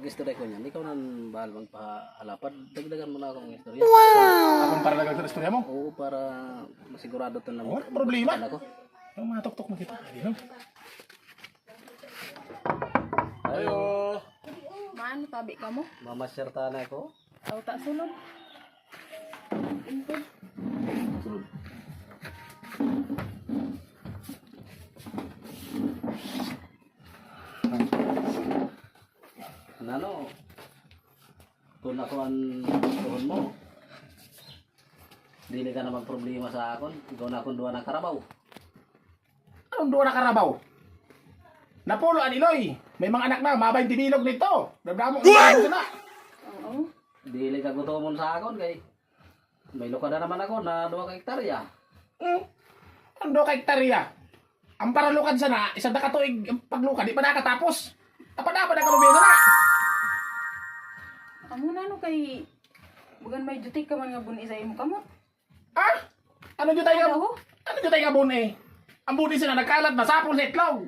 mag-istorya ko niyan. Ikaw nang bahal magpahalapad. Dagdagan mo na akong istorya. Akong para lagay sa istorya mo. Oo, para masigurado ito na Wala problema. ako. Yung matok-tok mo kita. Ayun. Ayo. Maano tabi ka mo? Mamasyerta na ako. Aw tak sulod. Input. Sulod. Ano? Kung ako ang tuhon mo. Dili ka naman problema sa akon. Ikaw na akong duwa ng karabaw. Anong doon na karabaw? Napulo ang Iloy. May mga anak na, mabay bilog nito. Nagdamo ang na. Oo. Dili ka gutomon sa akon kay may luka na naman ako na 2 ka hektarya. Ang do kay hektarya. Ang paralukad sana, isang nakatuig ang paglukad, di pa nakatapos. Dapat na kalubino na. Amo na no kay bugan may jutik ka man nga buni sa imo kamot. Ah? Ano dyan tayo? Ako? Ano dyan tayo nga bun eh? Ang buni sila nagkalat, masapol sa itlog.